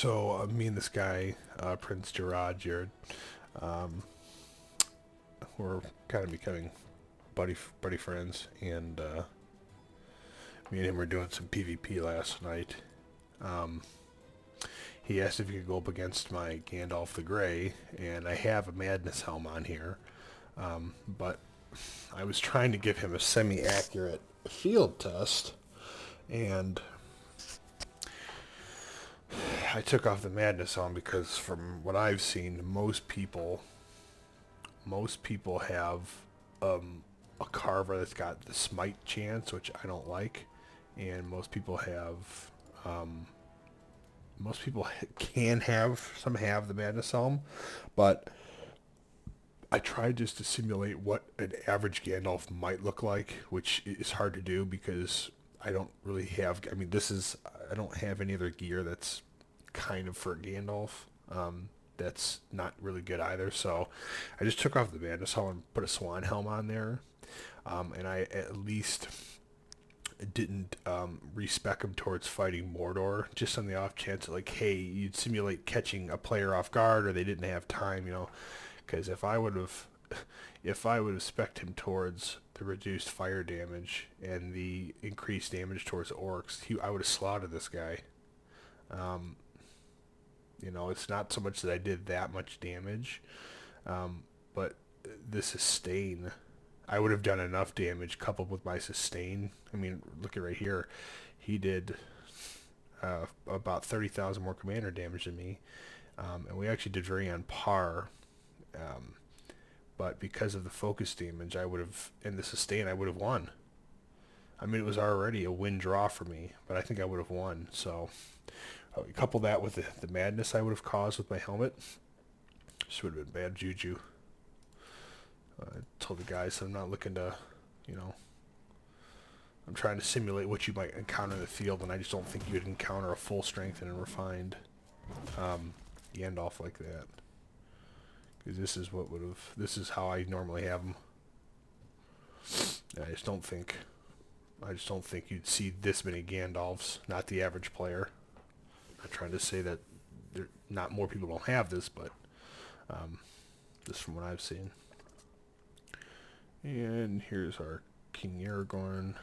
So me and this guy, Prince Jared, um, we're kind of becoming buddy friends, and me and him were doing some PvP last night. Um, he asked if he could go up against my Gandalf the Grey, and I have a Madness Helm on here, but I was trying to give him a semi-accurate field test, and I took off the Madness Helm because from what I've seen, most people have a carver that's got the smite chance, which I don't like, and um, most people can have some have the Madness Helm, but I tried just to simulate what an average Gandalf might look like, which is hard to do because I don't really have. I mean, I don't have any other gear that's kind of for Gandalf. That's not really good either. So I just took off the Madness Helm and put a Swan Helm on there, and I at least didn't respec him towards fighting Mordor, just on the off chance that, like, hey, you'd simulate catching a player off guard or they didn't have time, because if I would have spec'd him towards the reduced fire damage and the increased damage towards orcs, I would have slaughtered this guy. Um, it's not so much that I did that much damage, but the sustain, I would have done enough damage coupled with my sustain. I mean, look at right here. He did about 30,000 more commander damage than me, and we actually did very on par. Um, but because of the focus damage, and the sustain, I would have won. I mean, it was already a win draw for me, but I think I would have won. So, couple that with the madness I would have caused with my helmet, this would have been bad juju. I told the guys I'm not looking to, you know, I'm trying to simulate what you might encounter in the field, and I just don't think you'd encounter a full strength and a refined Gandalf like that. Because this is how I normally have them. I just don't think you'd see this many Gandalfs, not the average player. I'm not trying to say that not more people don't have this, but just from what I've seen. And here's our King Aragorn.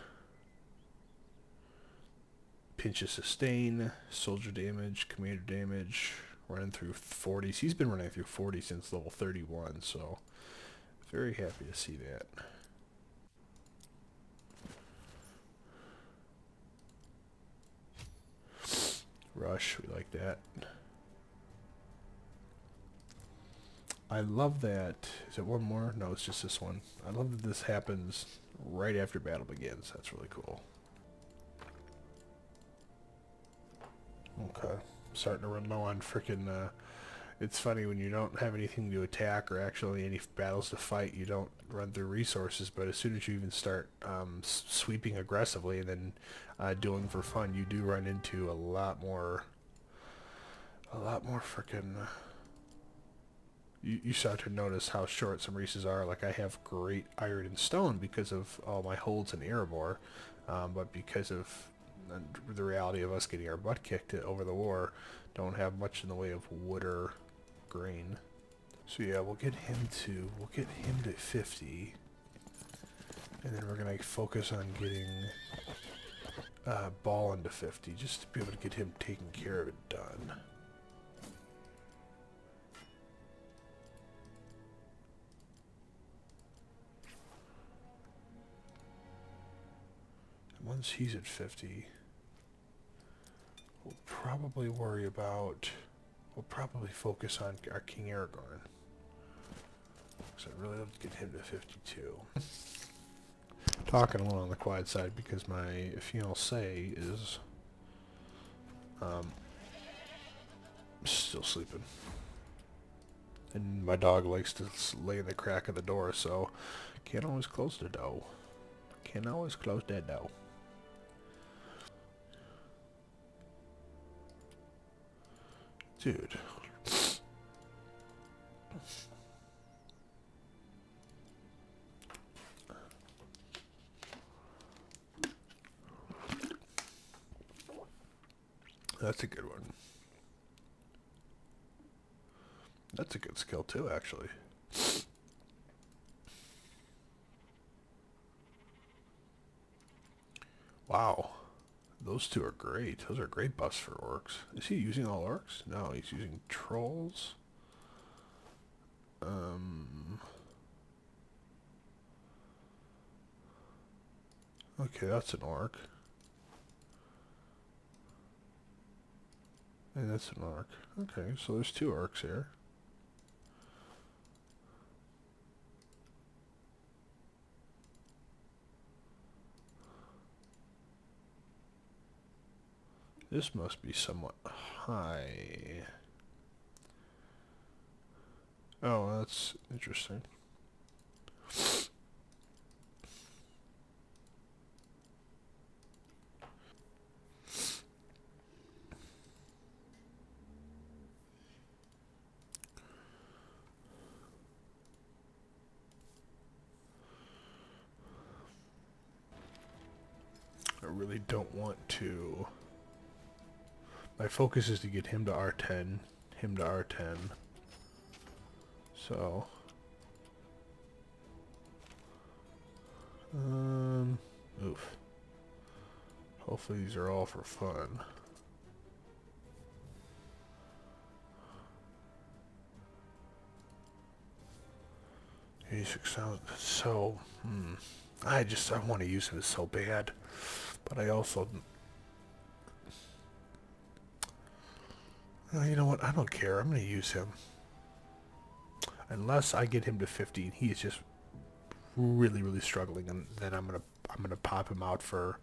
Pinch of sustain, soldier damage, commander damage, running through 40s. He's been running through 40 since level 31, so very happy to see that. Rush, we like that. I love that. Is it one more? No, it's just this one. I love that this happens right after battle begins. That's really cool. Okay. Starting to run low on frickin', it's funny when you don't have anything to attack or actually any battles to fight, you don't run through resources, but as soon as you even start sweeping aggressively and then doing for fun, you do run into a lot more frickin'... You start to notice how short some races are. Like, I have great iron and stone because of all my holds in Erebor, but because of the reality of us getting our butt kicked over the war, don't have much in the way of wood or grain. So yeah, we'll get him to 50, and then we're gonna focus on getting Ball into 50, just to be able to get him taken care of and done. Once he's at 50, we'll probably focus on our King Aragorn. So I'd really love to get him to 52. Talking a little on the quiet side because my fiancé is still sleeping. And my dog likes to lay in the crack of the door, so can't always close the door. Can't always close that door. Dude. That's a good one. That's a good skill too, actually. Wow. Those two are great. Those are great buffs for orcs. Is he using all orcs? No, he's using trolls. Okay, that's an orc. And that's an orc. Okay, so there's two orcs here. This must be somewhat high. Oh, that's interesting. I really don't want to. My focus is to get him to R10, him to R10. So, oof. Hopefully these are all for fun. $86,000. So, I want to use him so bad, but I also, you know what? I don't care. I'm going to use him unless I get him to 50. He is just really, really struggling, and then I'm gonna pop him out for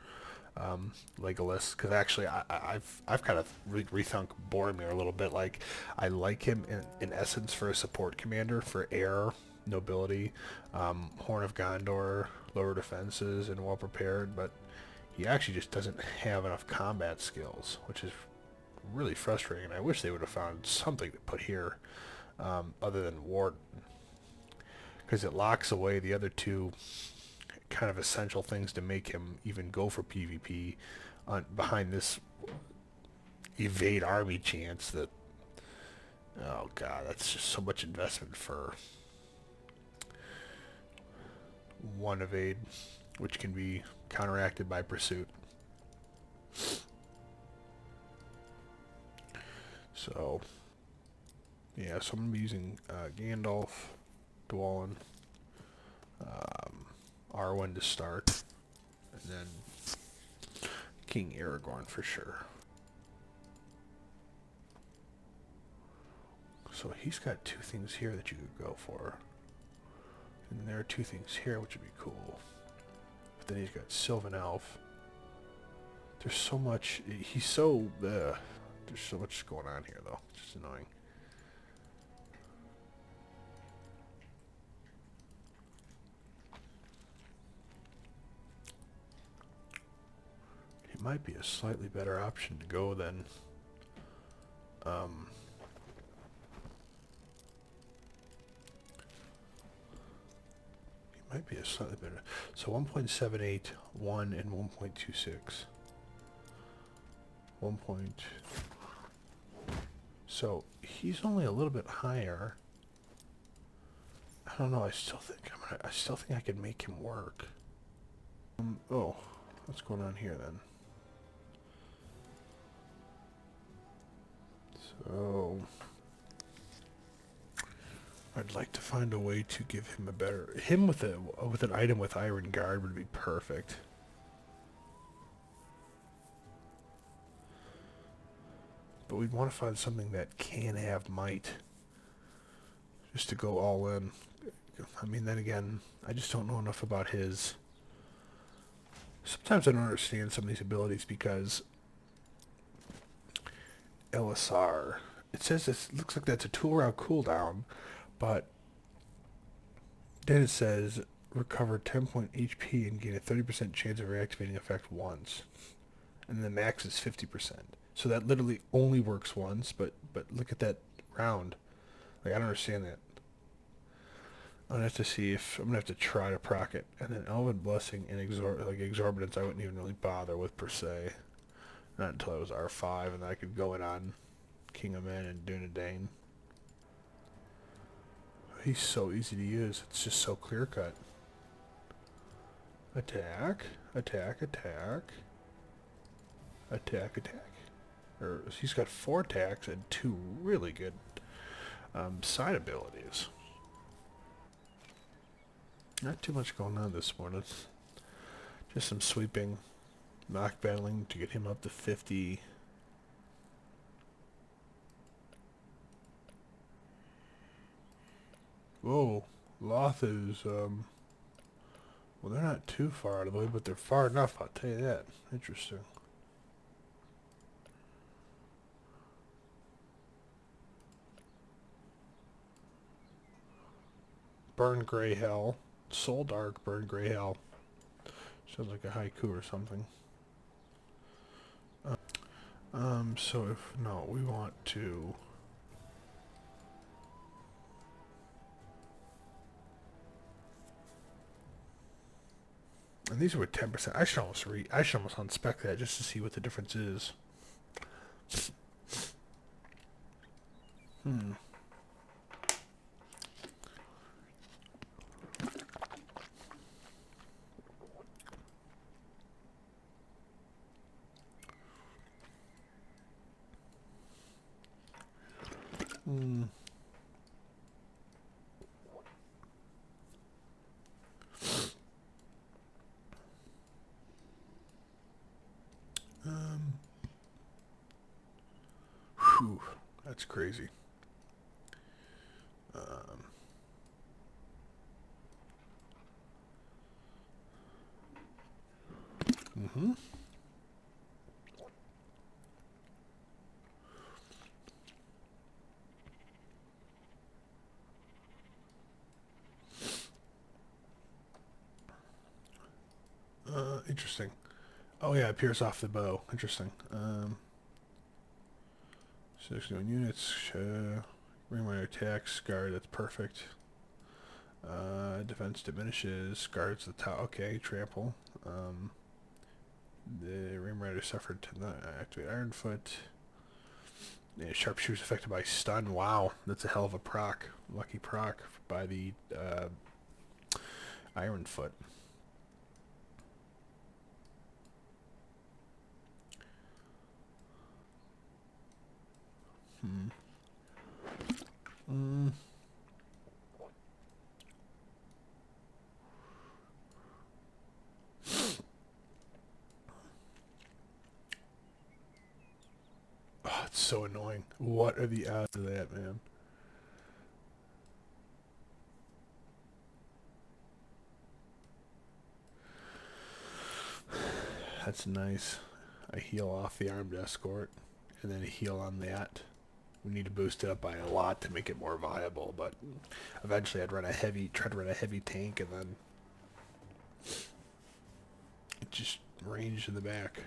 Legolas, because actually I've kind of rethunk Boromir a little bit. Like, I like him in essence for a support commander for air nobility, Horn of Gondor, lower defenses, and well prepared, but he actually just doesn't have enough combat skills, which is really frustrating. And I wish they would have found something to put here other than Warden, because it locks away the other two kind of essential things to make him even go for PvP behind this evade army chance that, oh god, that's just so much investment for one evade, which can be counteracted by pursuit. So, yeah, so I'm going to be using Gandalf, Dwalin, Arwen to start, and then King Aragorn for sure. So he's got two things here that you could go for. And there are two things here which would be cool. But then he's got Sylvan Elf. There's so much, he's so, there's so much going on here though. It's just annoying. It might be a slightly better option to go than it might be a slightly better. So 1.78, 1, and 1.26. 1. So he's only a little bit higher. I don't know. I still think I can make him work. Oh, what's going on here then? So I'd like to find a way to give him a better with an item with Iron Guard would be perfect. But we'd want to find something that can have might, just to go all in. I mean, then again, I just don't know enough about his. Sometimes I don't understand some of these abilities because LSR, it says this looks like that's a 2-round cooldown, but then it says recover 10 point HP and gain a 30% chance of reactivating effect once, and the max is 50%. So that literally only works once, but look at that round. Like, I don't understand that. I'm gonna have to see if I'm gonna have to try to proc it, and then Elven Blessing and Exorbitance I wouldn't even really bother with per se, not until I was R5, and then I could go in on King of Men and Dunedain. he's so easy to use. It's just so clear cut. Attack, attack, attack. Attack, attack. Or he's got 4 attacks and 2 really good side abilities. Not too much going on this morning. Just some sweeping, knock battling to get him up to 50. Whoa, Loth is, well, they're not too far out of the way, but they're far enough, I'll tell you that. Interesting. Burn Grey Hell. Soul Dark, Burn Grey Hell. Sounds like a haiku or something. So if, no, we want to... And these are with 10%. I should almost unspec that just to see what the difference is. Hmm. Hmm. Whew, that's crazy. Mm-hmm. Interesting. Oh yeah, it appears off the bow. Interesting. 6 known units. Ringrider attacks. Guard. That's perfect. Defense diminishes. Guards the top. Okay, trample. The Ringrider suffered to not activate Ironfoot. Yeah, sharpshooters affected by stun. Wow, that's a hell of a proc. Lucky proc by the Ironfoot. Oh, it's so annoying. What are the odds of that, man? That's nice. I heal off the armed escort, and then heal on that. We need to boost it up by a lot to make it more viable, but eventually I'd try to run a heavy tank, and then just range in the back.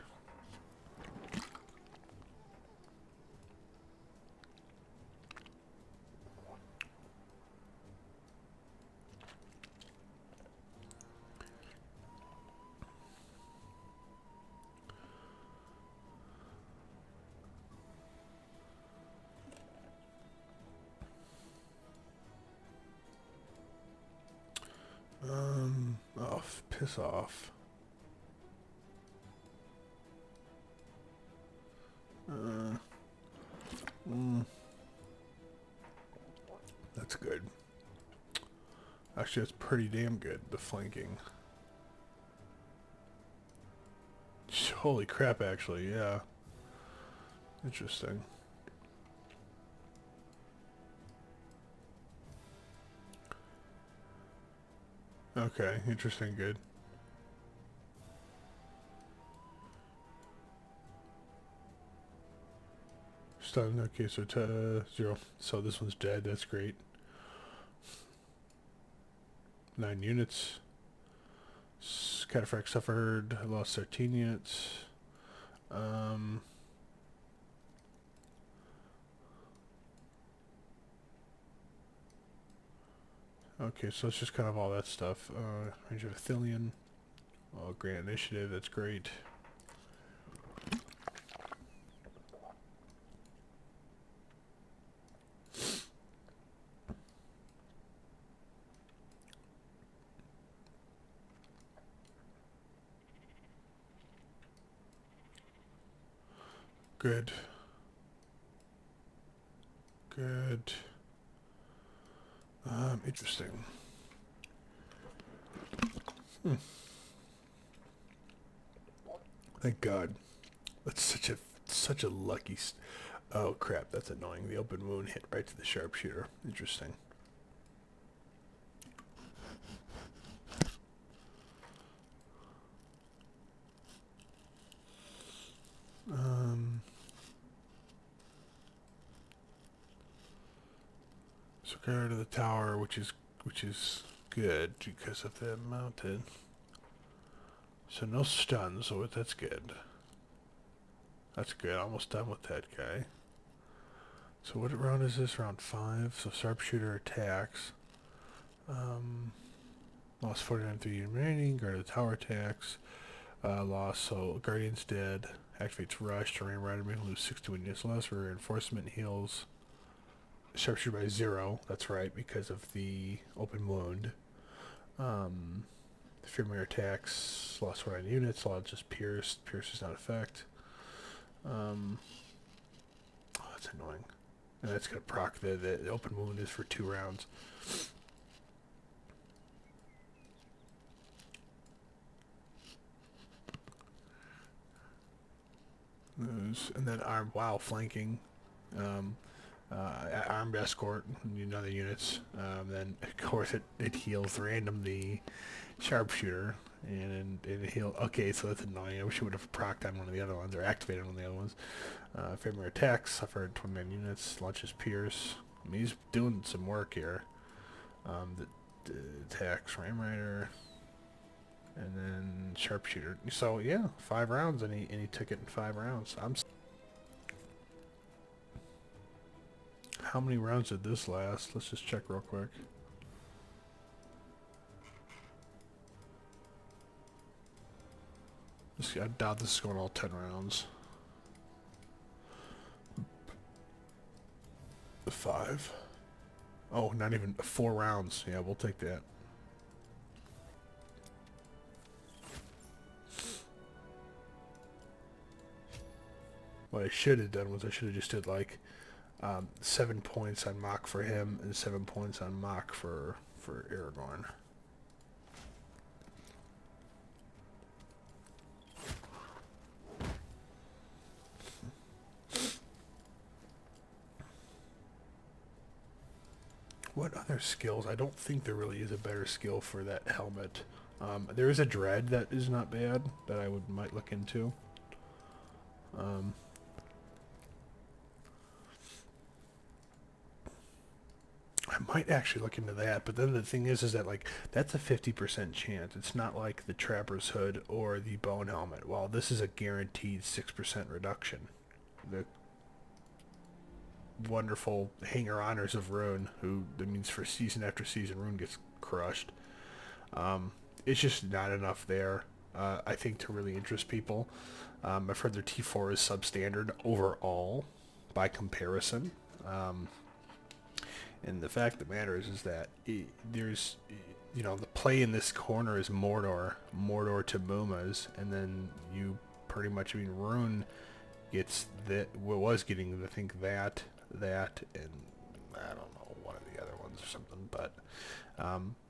Oh, piss off. That's good. Actually, that's pretty damn good, the flanking. Holy crap, actually, yeah. Interesting. Okay, interesting, good. Stun, okay, so 0. So this one's dead, that's great. 9 units. Cataphract suffered, I lost 13 units. Okay, so it's just kind of all that stuff. Range of Athelion. Oh, Grant Initiative, that's great. Good. Good. Interesting. Thank God. That's such a lucky. Oh crap! That's annoying. The open wound hit right to the sharpshooter. Interesting. So go to the tower, which is good because of the mounted. So no stuns, so that's good. That's good. Almost done with that guy. So what round is this? Round 5. So sharpshooter attacks. Lost 49 3 remaining. Guard of the tower attacks. Lost. So guardian's dead. Activates rush. Terrain rider may lose 61 units less. Reinforcement heals. Sharpshooter by 0. That's right, because of the open wound. Faramir attacks. Lost 49 units. Lost just pierced. Pierce does not affect. Oh, that's annoying. And that's going to proc the open wound is for 2 rounds. And then flanking. Armed escort, other units. Then of course it heals random the sharpshooter, and it heal. Okay, so that's annoying. I wish it would have procced on one of the other ones or activated on the other ones. Faramir attacks, suffered 29 units, launches pierce. I mean, he's doing some work here. The attacks ram rider, and then sharpshooter. So yeah, 5 rounds, and he took it in 5 rounds. How many rounds did this last? Let's just check real quick. I doubt this is going all 10 rounds. 5. Oh, not even 4 rounds. Yeah, we'll take that. What I should have done was I should have just did like 7 points on Mach for him and 7 points on Mach for Aragorn. What other skills? I don't think there really is a better skill for that helmet. There is a dread that is not bad that I might look into. I might actually look into that, but then the thing is that like that's a 50% chance. It's not like the Trapper's Hood or the Bone Helmet. While this is a guaranteed 6% reduction. The wonderful hanger-oners of Rune, who that means for season after season Rune gets crushed. It's just not enough there, I think, to really interest people. I've heard their T4 is substandard overall by comparison. And the fact of the matter is that there's, the play in this corner is Mordor to Muma's, and then you pretty much, Rune gets was getting, I think, that, and I don't know, one of the other ones or something, but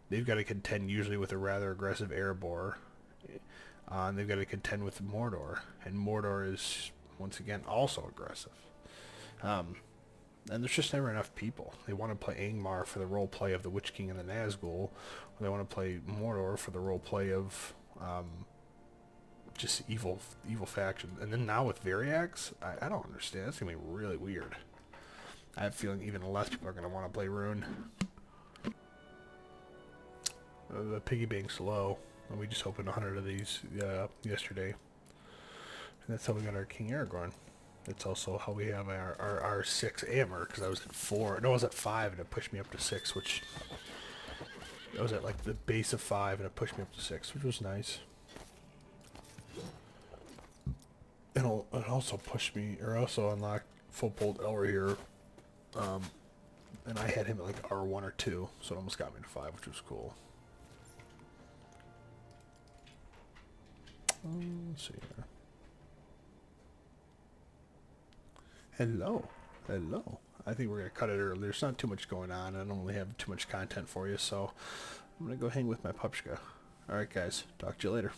they've got to contend usually with a rather aggressive Erebor, and they've got to contend with Mordor, and Mordor is, once again, also aggressive. And there's just never enough people. They want to play Angmar for the role play of the Witch King and the Nazgul, or they want to play Mordor for the role play of just evil faction. And then now with Variax, I don't understand. It's going to be really weird. I have a feeling even less people are going to want to play Rune. The piggy bank's low. And we just opened 100 of these yesterday. And that's how we got our King Aragorn. It's also how we have our 6 Amber, because I was at 4. No, I was at 5, and it pushed me up to 6, which... I was at, like, the base of 5, and it pushed me up to 6, which was nice. And it also pushed me, or also unlocked full-pulled Elra here. And I had him at, like, R1 or 2, so it almost got me to 5, which was cool. Let's see here. Hello. Hello. I think we're going to cut it early. There's not too much going on. I don't really have too much content for you, so I'm going to go hang with my Pupshka. Alright guys, talk to you later.